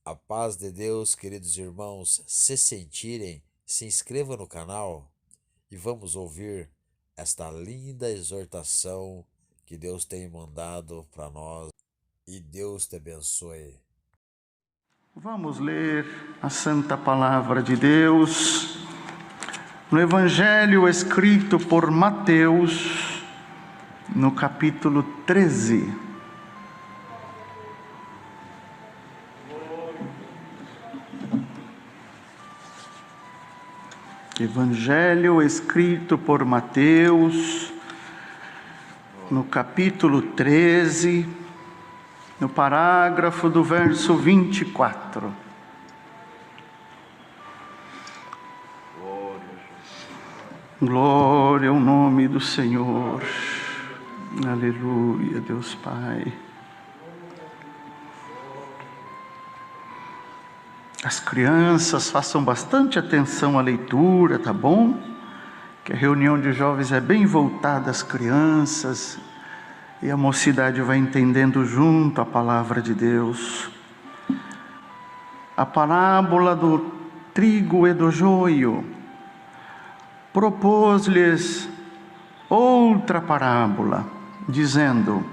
A paz de Deus, queridos irmãos, se sentirem, se inscreva no canal e vamos ouvir esta linda exortação que Deus tem mandado para nós. E Deus te abençoe. Vamos ler a Santa Palavra de Deus no Evangelho escrito por Mateus, no capítulo 13. Evangelho escrito por Mateus, no capítulo 13, no parágrafo do verso 24. Glória ao nome do Senhor. Aleluia, Deus Pai. As crianças façam bastante atenção à leitura, tá bom? Que a reunião de jovens é bem voltada às crianças e a mocidade vai entendendo junto a palavra de Deus. A parábola do trigo e do joio. Propôs-lhes outra parábola, dizendo: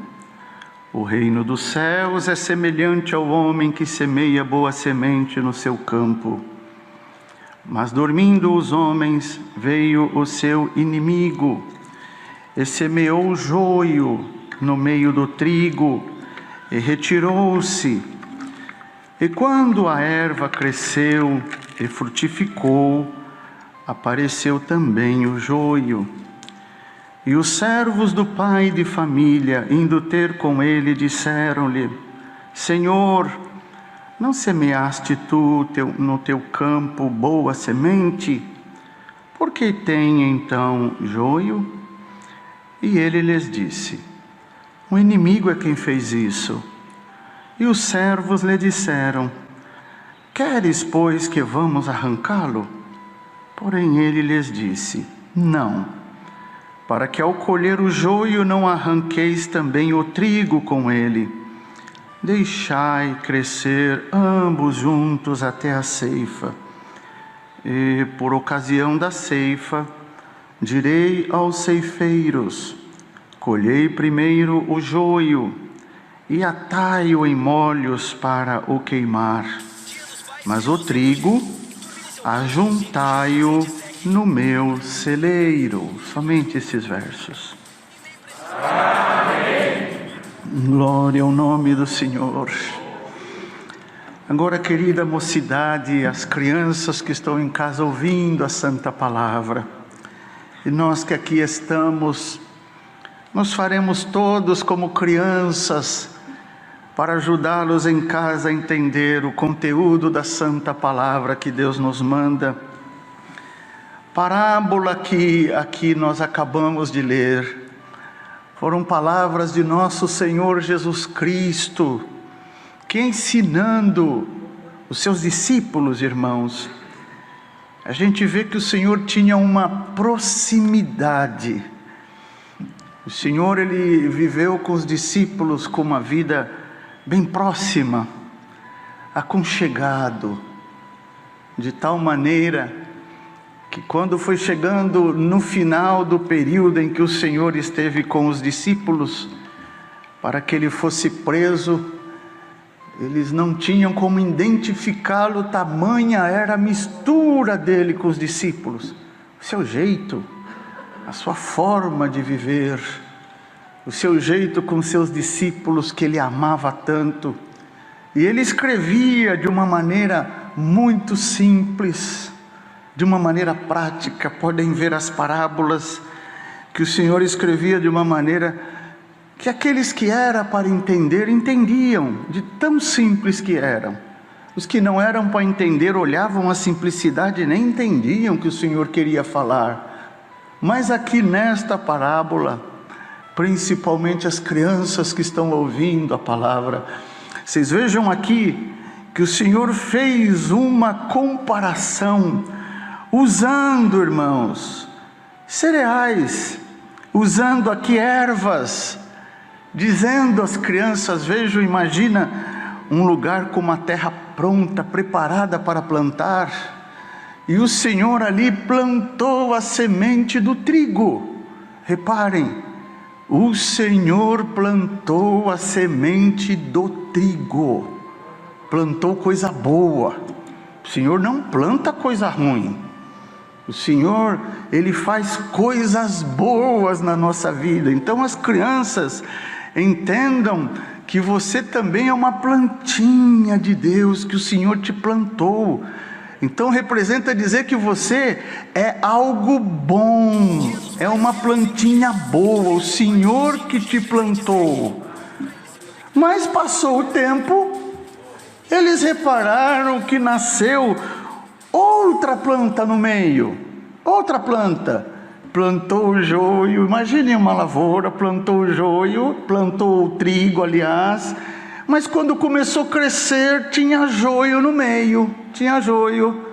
o reino dos céus é semelhante ao homem que semeia boa semente no seu campo. Mas dormindo os homens, veio o seu inimigo e semeou o joio no meio do trigo e retirou-se. E quando a erva cresceu e frutificou, apareceu também o joio. E os servos do pai de família, indo ter com ele, disseram-lhe: Senhor, não semeaste tu no teu campo boa semente? Por que tem então joio? E ele lhes disse: o inimigo é quem fez isso. E os servos lhe disseram: queres, pois, que vamos arrancá-lo? Porém ele lhes disse: não, para que ao colher o joio não arranqueis também o trigo com ele. Deixai crescer ambos juntos até a ceifa. E por ocasião da ceifa, direi aos ceifeiros: colhei primeiro o joio e atai-o em molhos para o queimar, mas o trigo ajuntai-o no meu celeiro. Somente esses versos. Amém. Glória ao nome do Senhor. Agora, querida mocidade, as crianças que estão em casa ouvindo a Santa Palavra, e nós que aqui estamos, nós faremos todos como crianças para ajudá-los em casa a entender o conteúdo da Santa Palavra que Deus nos manda. Parábola que aqui nós acabamos de ler foram palavras de nosso Senhor Jesus Cristo, que ensinando os seus discípulos, irmãos, a gente vê que o Senhor tinha uma proximidade. O Senhor, ele viveu com os discípulos com uma vida bem próxima, aconchegado, de tal maneira que quando foi chegando no final do período em que o Senhor esteve com os discípulos, para que ele fosse preso, eles não tinham como identificá-lo, tamanha era a mistura dele com os discípulos, o seu jeito, a sua forma de viver, o seu jeito com seus discípulos que ele amava tanto. E ele escrevia de uma maneira muito simples, de uma maneira prática. Podem ver as parábolas que o Senhor escrevia de uma maneira que aqueles que era para entender, entendiam, de tão simples que eram. Os que não eram para entender, olhavam a simplicidade e nem entendiam o que o Senhor queria falar. Mas aqui nesta parábola, principalmente as crianças que estão ouvindo a palavra, vocês vejam aqui que o Senhor fez uma comparação, usando, irmãos, cereais, usando aqui ervas, dizendo às crianças, imagina um lugar com uma terra pronta, preparada para plantar, e o Senhor ali plantou a semente do trigo. Reparem, o Senhor plantou a semente do trigo, plantou coisa boa. O Senhor não planta coisa ruim. O Senhor, Ele faz coisas boas na nossa vida. Então as crianças entendam que você também é uma plantinha de Deus, que o Senhor te plantou. Então representa dizer que você é algo bom, é uma plantinha boa, o Senhor que te plantou. Mas passou o tempo, eles repararam que nasceu outra planta no meio, outra planta. Plantou o joio, imaginem uma lavoura, plantou o joio, plantou o trigo, aliás, mas quando começou a crescer, tinha joio no meio, tinha joio.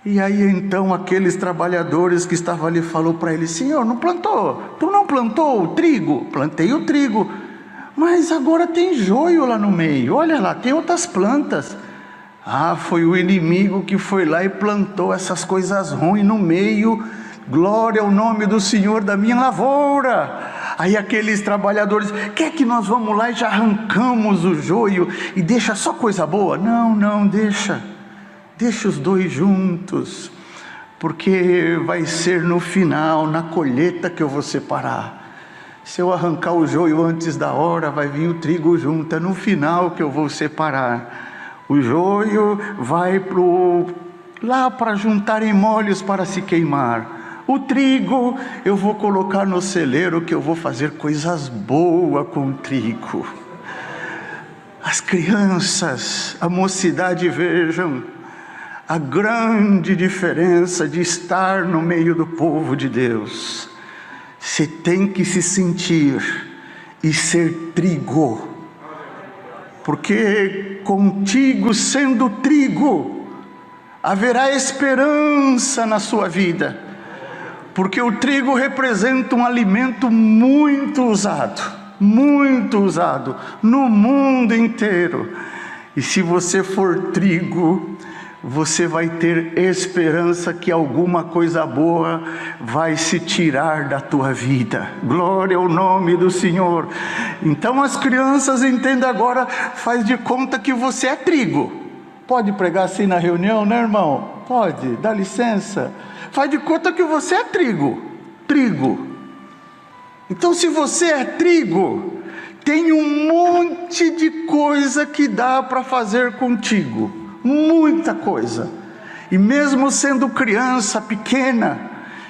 E aí então aqueles trabalhadores que estavam ali falou para ele: Senhor, não plantou? Tu não plantou o trigo? Plantei o trigo, mas agora tem joio lá no meio, olha lá, tem outras plantas. Ah, foi o inimigo que foi lá e plantou essas coisas ruins no meio. Glória ao nome do Senhor da minha lavoura. Aí aqueles trabalhadores: quer que nós vamos lá e já arrancamos o joio e deixa só coisa boa? Não, deixa os dois juntos, porque vai ser no final, na colheita, que eu vou separar. Se eu arrancar o joio antes da hora, vai vir o trigo junto, é no final que eu vou separar. O joio vai lá para juntar em molhos para se queimar. O trigo eu vou colocar no celeiro, que eu vou fazer coisas boas com o trigo. As crianças, a mocidade, vejam a grande diferença de estar no meio do povo de Deus. Você tem que se sentir e ser trigo, porque contigo, sendo trigo, haverá esperança na sua vida, porque o trigo representa um alimento muito usado no mundo inteiro. E se você for trigo, você vai ter esperança que alguma coisa boa vai se tirar da tua vida. Glória ao nome do Senhor. Então as crianças entendem agora, faz de conta que você é trigo. Pode pregar assim na reunião, né, irmão? Pode, dá licença. Faz de conta que você é trigo. Então se você é trigo, tem um monte de coisa que dá para fazer contigo. Muita coisa. E mesmo sendo criança pequena,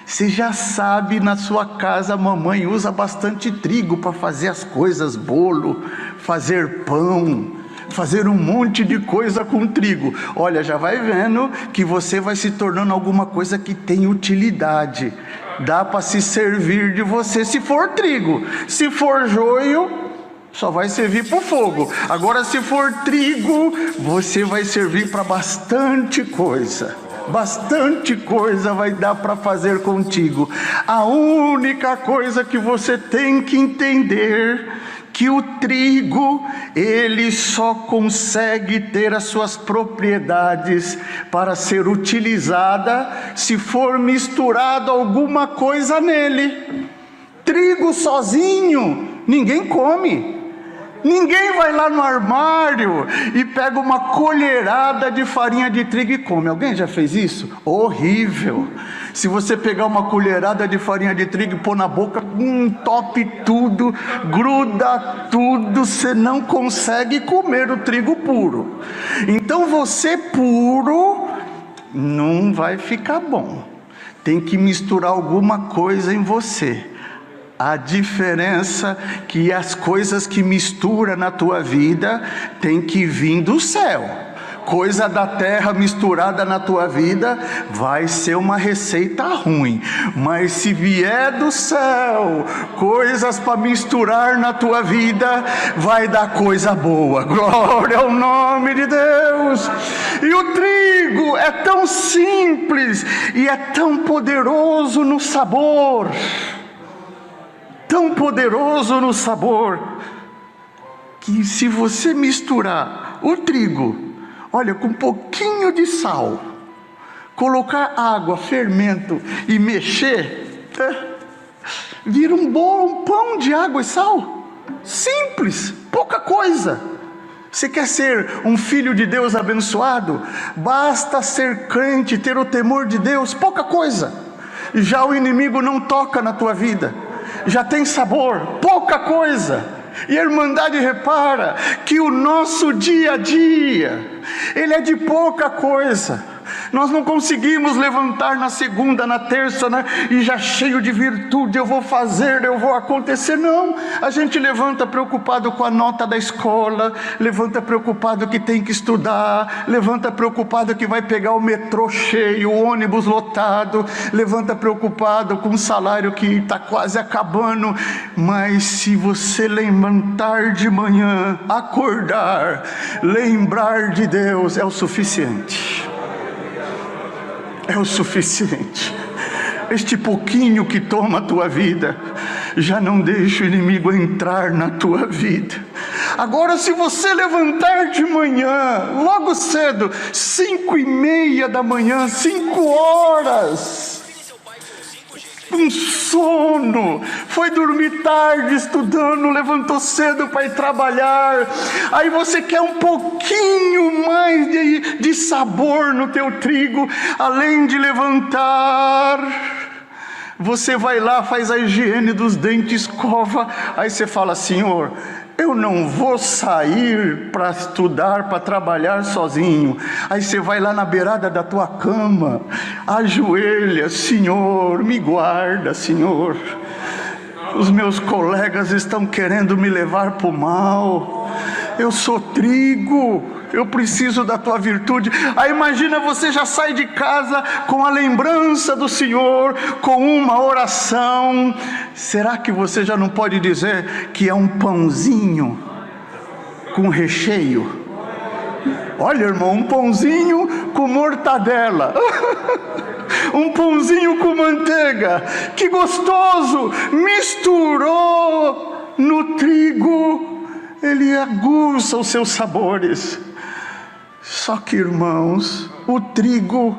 você já sabe, na sua casa a mamãe usa bastante trigo para fazer as coisas, bolo, fazer pão, fazer um monte de coisa com trigo. Olha, já vai vendo que você vai se tornando alguma coisa que tem utilidade. Dá para se servir de você se for trigo. Se for joio, só vai servir para o fogo. Agora se for trigo, você vai servir para bastante coisa. Bastante coisa vai dar para fazer contigo. A única coisa que você tem que entender, que o trigo, ele só consegue ter as suas propriedades para ser utilizada se for misturado alguma coisa nele. Trigo sozinho ninguém come. Ninguém vai lá no armário e pega uma colherada de farinha de trigo e come. Alguém já fez isso? Horrível. Se você pegar uma colherada de farinha de trigo e pôr na boca, tope tudo, gruda tudo, você não consegue comer o trigo puro. Então você puro não vai ficar bom. Tem que misturar alguma coisa em você. A diferença que as coisas que mistura na tua vida tem que vir do céu. Coisa da terra misturada na tua vida vai ser uma receita ruim. Mas se vier do céu coisas para misturar na tua vida, vai dar coisa boa. Glória ao nome de Deus. E o trigo é tão simples e é tão poderoso no sabor. Tão poderoso no sabor, que se você misturar o trigo, olha, com um pouquinho de sal, colocar água, fermento e mexer, vira um bolo, um pão de água e sal. Simples, pouca coisa. Você quer ser um filho de Deus abençoado? Basta ser crente, ter o temor de Deus, pouca coisa. Já o inimigo não toca na tua vida, já tem sabor, pouca coisa. E a Irmandade repara que o nosso dia a dia, ele é de pouca coisa. Nós não conseguimos levantar na segunda, na terça, e já cheio de virtude, eu vou fazer, eu vou acontecer. Não, a gente levanta preocupado com a nota da escola, levanta preocupado que tem que estudar, levanta preocupado que vai pegar o metrô cheio, o ônibus lotado, levanta preocupado com o salário que está quase acabando. Mas se você levantar de manhã, acordar, lembrar de Deus, é o suficiente. É o suficiente. Este pouquinho que toma a tua vida, já não deixa o inimigo entrar na tua vida. Agora, se você levantar de manhã, logo cedo, 5:30 da manhã, 5 horas, com sono, foi dormir tarde estudando, levantou cedo para ir trabalhar, aí você quer um pouquinho mais de sabor no teu trigo, além de levantar, você vai lá, faz a higiene dos dentes, escova, aí você fala: Senhor, eu não vou sair para estudar, para trabalhar sozinho. Aí você vai lá na beirada da tua cama, ajoelha: Senhor, me guarda, Senhor. Os meus colegas estão querendo me levar para o mal. Eu sou trigo, eu preciso da tua virtude. Aí imagina, você já sai de casa com a lembrança do Senhor, com uma oração. Será que você já não pode dizer que é um pãozinho com recheio? Olha, irmão, um pãozinho com mortadela. Um pãozinho com manteiga, que gostoso! Misturou no trigo, ele aguça os seus sabores. Só que, irmãos, o trigo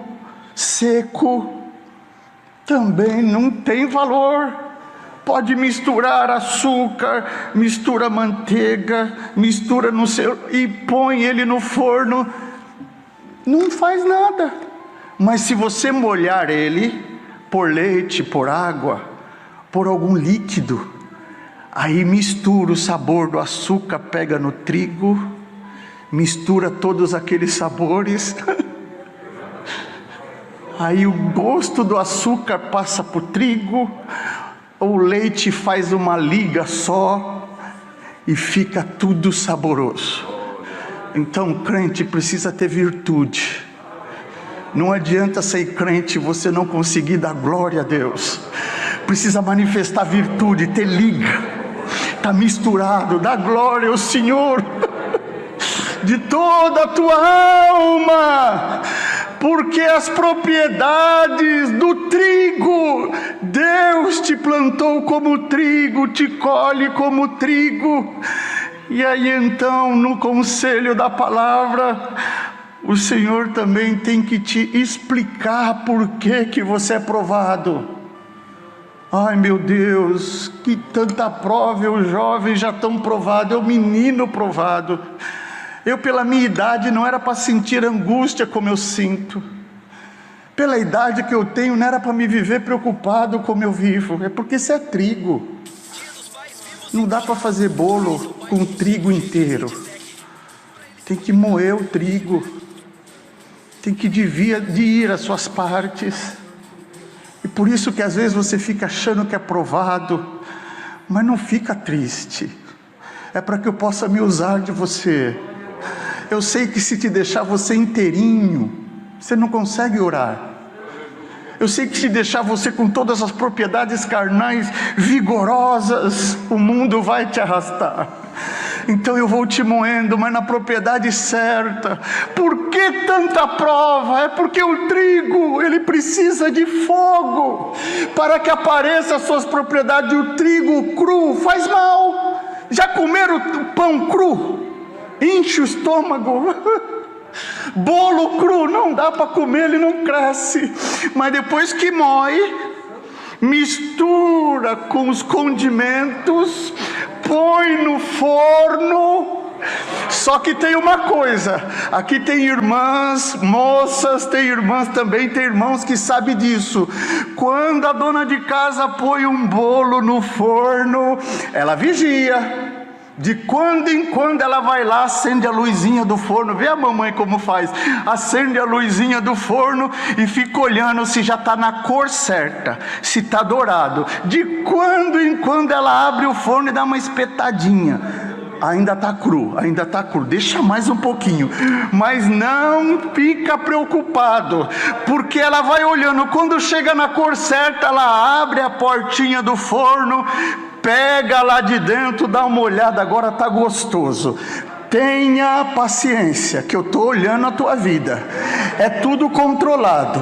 seco também não tem valor. Pode misturar açúcar, mistura manteiga, mistura no seu e põe ele no forno, não faz nada. Mas se você molhar ele, por leite, por água, por algum líquido, aí mistura o sabor do açúcar, pega no trigo, mistura todos aqueles sabores, aí o gosto do açúcar passa para o trigo, o leite faz uma liga só, e fica tudo saboroso. Então, o crente precisa ter virtude. Não adianta ser crente e você não conseguir dar glória a Deus. Precisa manifestar virtude, ter liga, está misturado, dá glória ao Senhor de toda a tua alma, porque as propriedades do trigo, Deus te plantou como trigo, te colhe como trigo. E aí então, no conselho da palavra, o Senhor também tem que te explicar por que você é provado. Ai, meu Deus, que tanta prova, os jovens já estão provados, é o menino provado. Eu, pela minha idade, não era para sentir angústia como eu sinto. Pela idade que eu tenho, não era para me viver preocupado como eu vivo. É porque isso é trigo. Não dá para fazer bolo com trigo inteiro. Tem que moer o trigo. Tem que dividir as suas partes. E por isso que às vezes você fica achando que é provado, mas não fica triste. É para que eu possa me usar de você. Eu sei que se te deixar você inteirinho, você não consegue orar. Eu sei que se deixar você com todas as propriedades carnais vigorosas, o mundo vai te arrastar. Então eu vou te moendo, mas na propriedade certa. Por que tanta prova? É porque o trigo, ele precisa de fogo para que apareça as suas propriedades. O trigo cru faz mal. Já comeram pão cru? Enche o estômago. Bolo cru não dá para comer, ele não cresce. Mas depois que moe, mistura com os condimentos, põe no forno. Só que tem uma coisa, aqui tem irmãs, moças, tem irmãs também, tem irmãos que sabem disso. Quando a dona de casa põe um bolo no forno, ela vigia. De quando em quando ela vai lá, acende a luzinha do forno. Vê a mamãe como faz. Acende a luzinha do forno e fica olhando se já está na cor certa, se está dourado. De quando em quando ela abre o forno e dá uma espetadinha. Ainda está cru, deixa mais um pouquinho. Mas não fica preocupado, porque ela vai olhando. Quando chega na cor certa, ela abre a portinha do forno, pega lá de dentro, dá uma olhada, agora está gostoso. Tenha paciência, que eu estou olhando a tua vida. É tudo controlado.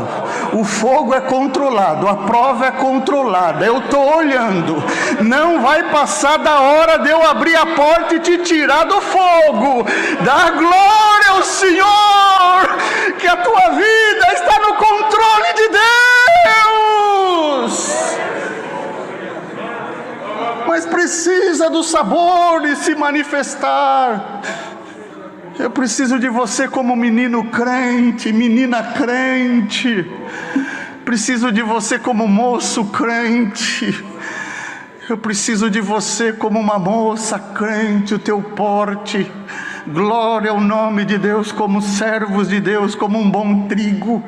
O fogo é controlado, a prova é controlada. Eu estou olhando. Não vai passar da hora de eu abrir a porta e te tirar do fogo. Dá glória ao Senhor, que a tua vida está no controle de Deus. Mas precisa do sabor e se manifestar. Eu preciso de você como menino crente, menina crente. Preciso de você como moço crente. Eu preciso de você como uma moça crente, o teu porte. Glória ao nome de Deus, como servos de Deus, como um bom trigo.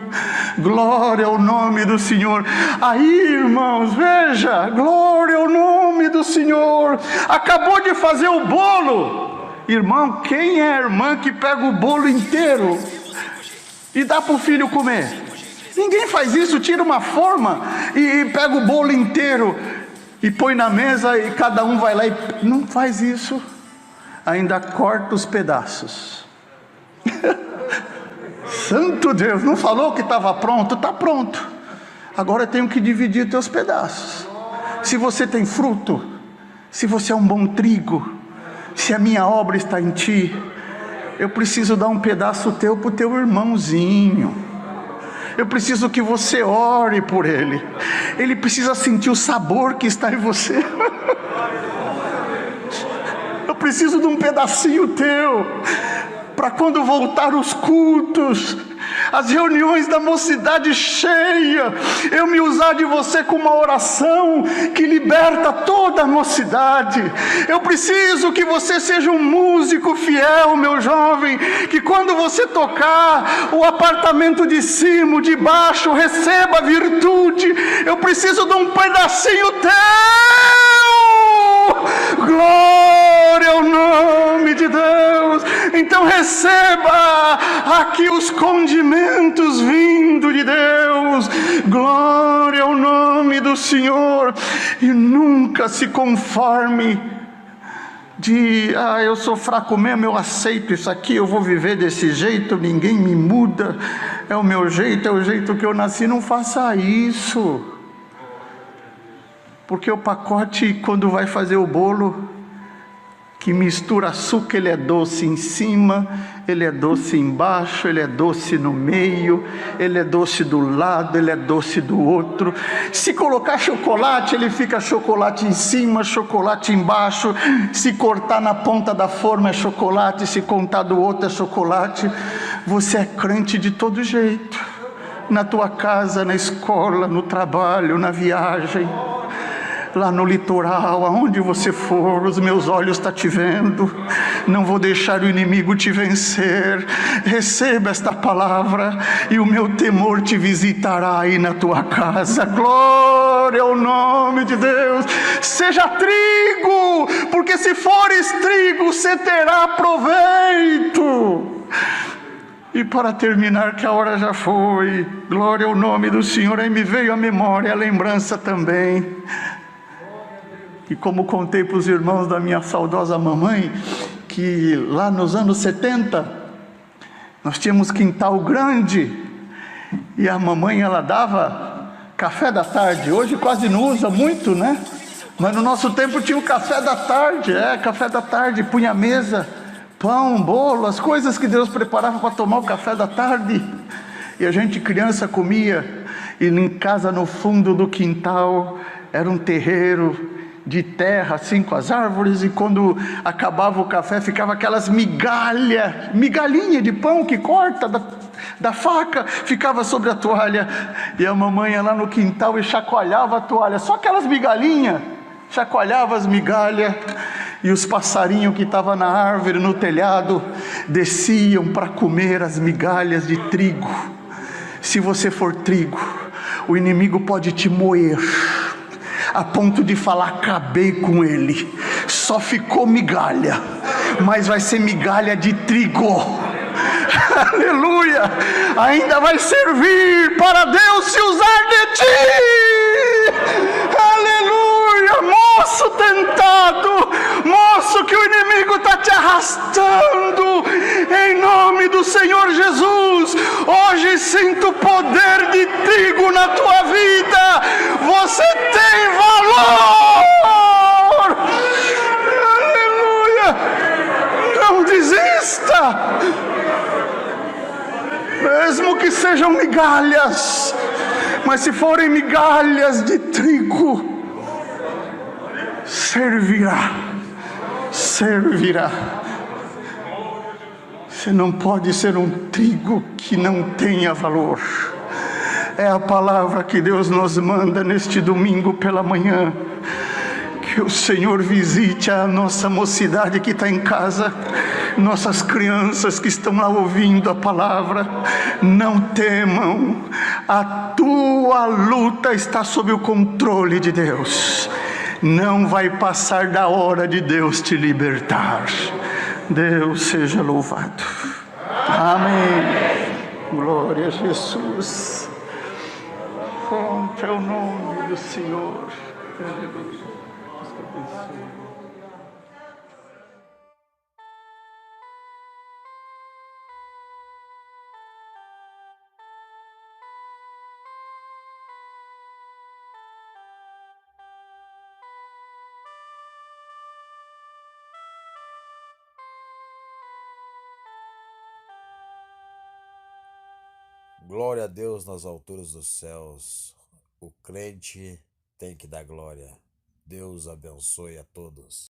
Glória ao nome do Senhor. Aí, irmãos, veja, glória ao nome do Senhor. Acabou de fazer o bolo. Irmão, quem é a irmã que pega o bolo inteiro e dá para o filho comer? Ninguém faz isso. Tira uma forma e pega o bolo inteiro e põe na mesa e cada um vai lá e... Não faz isso. Ainda corta os pedaços. Santo Deus, não falou que estava pronto? Está pronto. Agora eu tenho que dividir teus pedaços. Se você tem fruto, se você é um bom trigo, se a minha obra está em ti, eu preciso dar um pedaço teu para o teu irmãozinho. Eu preciso que você ore por ele. Ele precisa sentir o sabor que está em você. Eu preciso de um pedacinho teu, para quando voltar os cultos, as reuniões da mocidade cheia, eu me usar de você com uma oração que liberta toda a mocidade. Eu preciso que você seja um músico fiel, meu jovem, que quando você tocar, o apartamento de cima, de baixo, receba virtude. Eu preciso de um pedacinho teu. Glória ao nome de Deus. Então receba aqui os condimentos vindo de Deus. Glória ao nome do Senhor. E nunca se conforme de, eu sou fraco mesmo, eu aceito isso aqui, eu vou viver desse jeito, ninguém me muda, é o meu jeito, é o jeito que eu nasci. Não faça isso, porque o pacote, quando vai fazer o bolo, que mistura açúcar, ele é doce em cima, ele é doce embaixo, ele é doce no meio, ele é doce do lado, ele é doce do outro. Se colocar chocolate, ele fica chocolate em cima, chocolate embaixo. Se cortar na ponta da forma é chocolate, se cortar do outro é chocolate. Você é crente de todo jeito, na tua casa, na escola, no trabalho, na viagem, lá no litoral, aonde você for, os meus olhos estão te vendo. Não vou deixar o inimigo te vencer. Receba esta palavra e o meu temor te visitará aí na tua casa. Glória ao nome de Deus. Seja trigo, porque se fores trigo, você terá proveito. E para terminar, que a hora já foi, glória ao nome do Senhor. Aí me veio a memória, a lembrança também. E como contei para os irmãos da minha saudosa mamãe, que lá nos anos 70, nós tínhamos quintal grande, e a mamãe, ela dava café da tarde. Hoje quase não usa muito, né? Mas no nosso tempo tinha o café da tarde, café da tarde, punha a mesa, pão, bolo, as coisas que Deus preparava para tomar o café da tarde. E a gente criança comia, e em casa no fundo do quintal era um terreiro de terra, assim, com as árvores, e quando acabava o café ficava aquelas migalhinha de pão que corta da faca, ficava sobre a toalha, e a mamãe ia lá no quintal e chacoalhava a toalha, só aquelas migalhinhas, chacoalhava as migalhas, e os passarinhos que estavam na árvore, no telhado, desciam para comer as migalhas de trigo. Se você for trigo, o inimigo pode te moer, a ponto de falar: acabei com ele, só ficou migalha, mas vai ser migalha de trigo. Aleluia, ainda vai servir para Deus se usar de ti. Aleluia, moço tentado, moço que o inimigo está te arrastando, em nome do Senhor Jesus, hoje sinto o poder de trigo na tua vida, você tem valor. Aleluia, não desista, mesmo que sejam migalhas, mas se forem migalhas de trigo, servirá. Você não pode ser um trigo que não tenha valor. É a palavra que Deus nos manda neste domingo pela manhã. Que o Senhor visite a nossa mocidade que está em casa, nossas crianças que estão lá ouvindo a palavra. Não temam, a tua luta está sob o controle de Deus. Não vai passar da hora de Deus te libertar. Deus seja louvado. Amém. Glória a Jesus. Compre o nome do Senhor. Aleluia. Deus te abençoe. Glória a Deus nas alturas dos céus. O crente tem que dar glória. Deus abençoe a todos.